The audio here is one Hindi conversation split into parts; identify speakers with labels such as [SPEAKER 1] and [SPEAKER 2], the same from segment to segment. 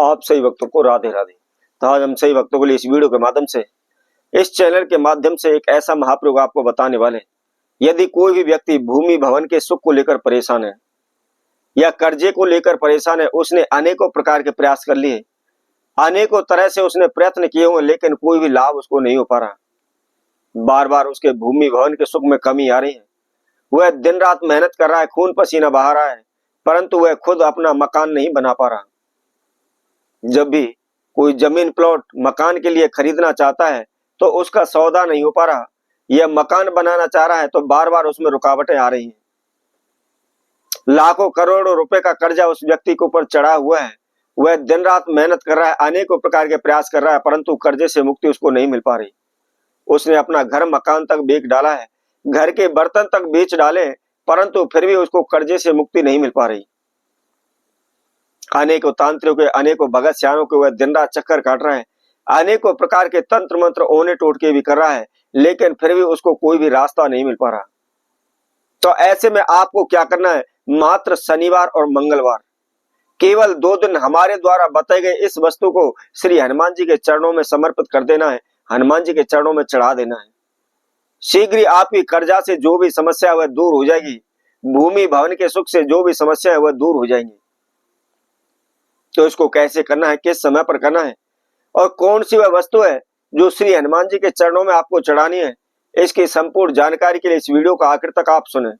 [SPEAKER 1] आप सही भक्तों को राधे राधे। तो आज हम सही भक्तों के लिए इस वीडियो के माध्यम से, इस चैनल के माध्यम से एक ऐसा महाप्रयोग आपको बताने वाले हैं। यदि कोई भी व्यक्ति भूमि भवन के सुख को लेकर परेशान है या कर्जे को लेकर परेशान है, उसने अनेकों प्रकार के प्रयास कर लिए, अनेकों तरह से उसने प्रयत्न किए हुए, लेकिन कोई भी लाभ उसको नहीं हो पा रहा। बार बार उसके भूमि भवन के सुख में कमी आ रही है। वह दिन रात मेहनत कर रहा है, खून पसीना बहा रहा है, परंतु वह खुद अपना मकान नहीं बना पा रहा। जब भी कोई जमीन प्लॉट मकान के लिए खरीदना चाहता है तो उसका सौदा नहीं हो पा रहा। यह मकान बनाना चाह रहा है तो बार बार उसमें रुकावटें आ रही हैं। लाखों करोड़ों रुपए का कर्जा उस व्यक्ति के ऊपर चढ़ा हुआ है। वह दिन रात मेहनत कर रहा है, अनेकों प्रकार के प्रयास कर रहा है, परंतु कर्जे से मुक्ति उसको नहीं मिल पा रही। उसने अपना घर मकान तक बेच डाला है, घर के बर्तन तक बेच डाले, परंतु फिर भी उसको कर्जे से मुक्ति नहीं मिल पा रही। अनेकों तांत्रिकों के, अनेकों भगत सियानों के वह दिन रात चक्कर काट रहा है, अनेकों प्रकार के तंत्र मंत्र ओने टोटके भी कर रहा है, लेकिन फिर भी उसको कोई भी रास्ता नहीं मिल पा रहा। तो ऐसे में आपको क्या करना है, मात्र शनिवार और मंगलवार केवल 2 दिन हमारे द्वारा बताए गए इस वस्तु को श्री हनुमान जी के चरणों में समर्पित कर देना है, हनुमान जी के चरणों में चढ़ा देना है। शीघ्र ही आपकी कर्जा से जो भी समस्या है वह दूर हो जाएगी, भूमि भवन के सुख से जो भी समस्या है वह दूर हो जाएंगी। तो इसको कैसे करना है, किस समय पर करना है और कौन सी वह वस्तु है जो श्री हनुमान जी के चरणों में आपको चढ़ानी है, इसकी संपूर्ण जानकारी के लिए इस वीडियो को आखिर तक आप सुने।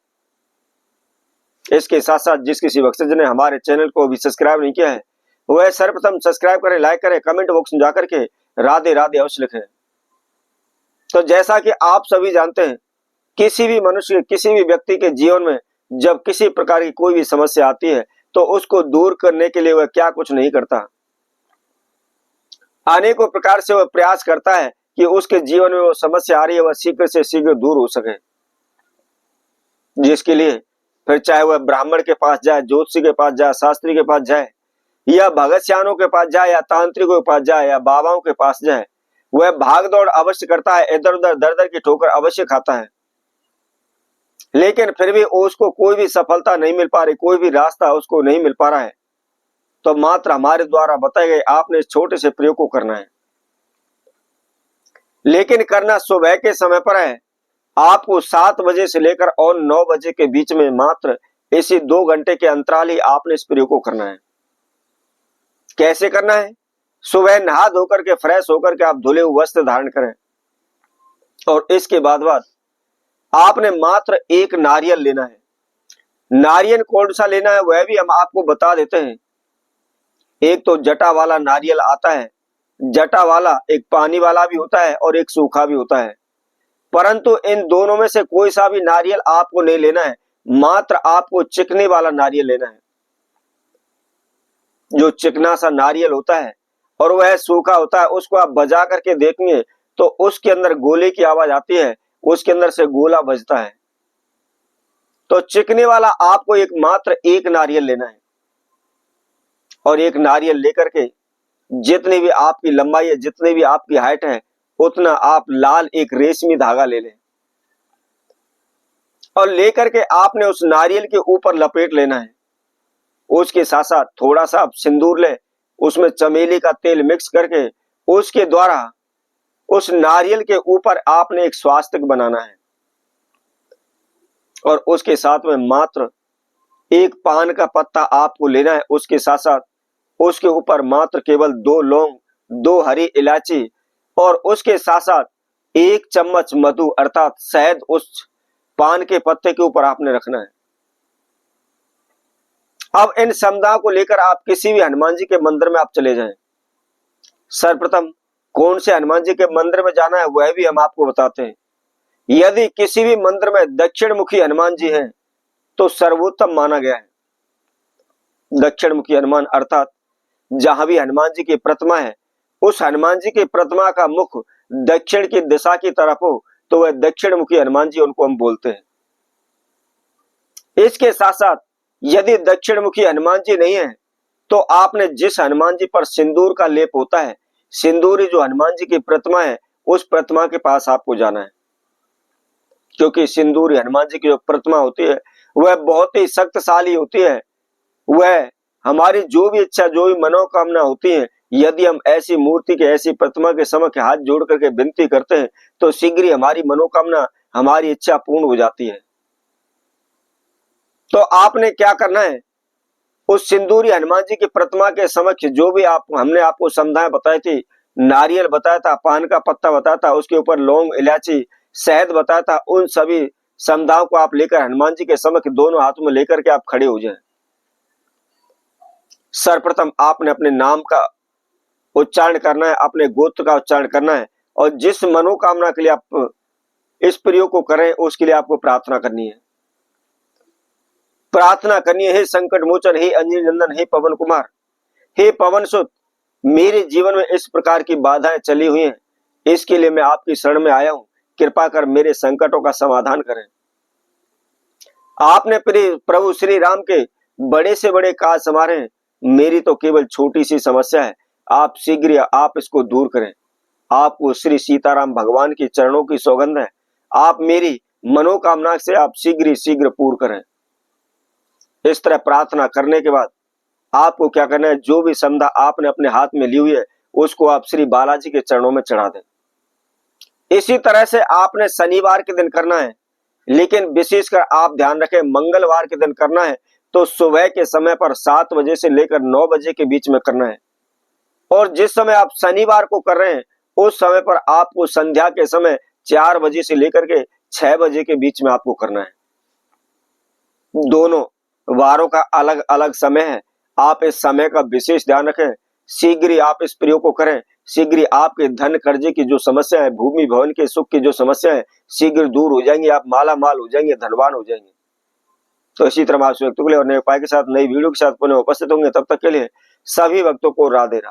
[SPEAKER 1] इसके साथ साथ जिस किसी भक्त ने हमारे चैनल को अभी सब्सक्राइब नहीं किया है वह सर्वप्रथम सब्सक्राइब करें, लाइक करें, कमेंट बॉक्स में जाकर के राधे राधे अवश्य लिखें। तो जैसा कि आप सभी जानते हैं, किसी भी मनुष्य, किसी भी व्यक्ति के जीवन में जब किसी प्रकार की कोई भी समस्या आती है तो उसको दूर करने के लिए वह क्या कुछ नहीं करता। अनेकों प्रकार से वह प्रयास करता है कि उसके जीवन में वो समस्या आ रही है वह शीघ्र से शीघ्र दूर हो सके। जिसके लिए फिर चाहे वह ब्राह्मण के पास जाए, ज्योतिषी के पास जाए, शास्त्री के पास जाए, या भगत सियानों के पास जाए, या तांत्रिकों के पास जाए, या बाबाओं के पास जाए, वह भाग दौड़ अवश्य करता है, इधर उधर दर दर की ठोकर अवश्य खाता है, लेकिन फिर भी उसको कोई भी सफलता नहीं मिल पा रही, कोई भी रास्ता उसको नहीं मिल पा रहा है। तो मात्र हमारे द्वारा बताए गए आपने इस छोटे से प्रयोग को करना है, लेकिन करना सुबह के समय पर है। आपको 7 बजे से लेकर और 9 बजे के बीच में मात्र इसी 2 घंटे के अंतराल ही आपने इस प्रयोग को करना है। कैसे करना है, सुबह नहा धोकर के फ्रेश होकर के आप धुले हुए वस्त्र धारण करें और इसके बाद आपने मात्र एक नारियल लेना है। नारियल कौन सा लेना है वह भी हम आपको बता देते हैं। एक तो जटा वाला नारियल आता है, जटा वाला एक पानी वाला भी होता है और एक सूखा भी होता है, परंतु इन दोनों में से कोई सा भी नारियल आपको नहीं लेना है, मात्र आपको चिकने वाला नारियल लेना है। जो चिकना सा नारियल होता है और वह सूखा होता है, उसको आप बजा करके देखेंगे तो उसके अंदर गोले की आवाज आती है, उसके अंदर से गोला बजता है। तो चिकने वाला आपको एक मात्र एक नारियल लेना है और एक नारियल लेकर के जितनी भी आपकी लंबाई है, जितनी भी आपकी हाइट है, उतना आप लाल एक रेशमी धागा ले लें और लेकर के आपने उस नारियल के ऊपर लपेट लेना है। उसके साथ साथ थोड़ा सा आप सिंदूर ले, उसमें चमेली का तेल मिक्स करके उसके द्वारा उस नारियल के ऊपर आपने एक स्वास्तिक बनाना है और उसके साथ में मात्र एक पान का पत्ता आपको लेना है। उसके साथ साथ उसके ऊपर मात्र केवल 2 लौंग, 2 हरी इलायची और उसके साथ साथ 1 चम्मच मधु अर्थात शहद उस पान के पत्ते के ऊपर आपने रखना है। अब इन समुदायों को लेकर आप किसी भी हनुमान जी के मंदिर में आप चले जाएं। सर्वप्रथम कौन से हनुमान जी के मंदिर में जाना है वह भी हम आपको बताते हैं। यदि किसी भी मंदिर में दक्षिण मुखी हनुमान जी हैं तो सर्वोत्तम माना गया है। दक्षिण मुखी हनुमान अर्थात जहां भी हनुमान जी की प्रतिमा है, उस हनुमान जी की प्रतिमा का मुख दक्षिण की दिशा की तरफ हो तो वह दक्षिण मुखी हनुमान जी उनको हम बोलते हैं। इसके साथ साथ यदि दक्षिण मुखी हनुमान जी नहीं है तो आपने जिस हनुमान जी पर सिंदूर का लेप होता है, सिंदूरी जो हनुमान जी की प्रतिमा है, उस प्रतिमा के पास आपको जाना है, क्योंकि सिंदूरी हनुमान जी की जो प्रतिमा होती है वह बहुत ही शक्तिशाली होती है। वह हमारी जो भी इच्छा, जो भी मनोकामना होती है, यदि हम ऐसी मूर्ति के, ऐसी प्रतिमा के समक्ष हाथ जोड़ करके विनती करते हैं तो शीघ्र ही हमारी मनोकामना, हमारी इच्छा पूर्ण हो जाती है। तो आपने क्या करना है, उस सिंदूरी हनुमान जी की प्रतिमा के समक्ष जो भी हमने आपको समझाएं बताई थी, नारियल बताया था, पान का पत्ता बताया था, उसके ऊपर लौंग, इलायची, शहद बताया था, उन सभी समझाओं को आप लेकर हनुमान जी के समक्ष दोनों हाथों में लेकर के आप खड़े हो जाएं। सर्वप्रथम आपने अपने नाम का उच्चारण करना है, अपने गोत्र का उच्चारण करना है, और जिस मनोकामना के लिए आप इस प्रयोग को करें उसके लिए आपको प्रार्थना करनी है। प्रार्थना करनी है, हे संकट मोचन, हे अंजनी नंदन, हे पवन कुमार, हे पवन सुत, मेरे जीवन में इस प्रकार की बाधाएं चली हुई हैं, इसके लिए मैं आपकी शरण में आया हूं, कृपा कर मेरे संकटों का समाधान करें। आपने प्रभु श्री राम के बड़े से बड़े काज संवारे हैं, मेरी तो केवल छोटी सी समस्या है, आप शीघ्र आप इसको दूर करें। आपको श्री सीताराम भगवान के चरणों की सौगंध है, आप मेरी मनोकामना से आप शीघ्र पूर्ण करें। इस तरह प्रार्थना करने के बाद आपको क्या करना है, जो भी समधा आपने अपने हाथ में ली हुई है उसको आप श्री बालाजी के चरणों में चढ़ा दें। इसी तरह से आपने शनिवार के दिन करना है, लेकिन विशेषकर आप ध्यान रखें मंगलवार के दिन करना है तो सुबह के समय पर 7 बजे से लेकर 9 बजे के बीच में करना है। और जिस समय आप शनिवार को कर रहे हैं उस समय पर आपको संध्या के समय 4 बजे से लेकर के 6 बजे के बीच में आपको करना है। दोनों वारों का अलग अलग समय है, आप इस समय का विशेष ध्यान रखें। शीघ्र आप इस प्रयोग को करें, शीघ्र आपके धन कर्जे की जो समस्या है, भूमि भवन के सुख की जो समस्या है, शीघ्र दूर हो जाएंगे, आप माला माल हो जाएंगे, धनवान हो जाएंगे। तो इसी तरह आप व्यक्तों के लिए और नए उपाय के साथ, नई वीडियो के साथ पुनः उपस्थित होंगे। तब तक के लिए सभी भक्तों को राधे राधे।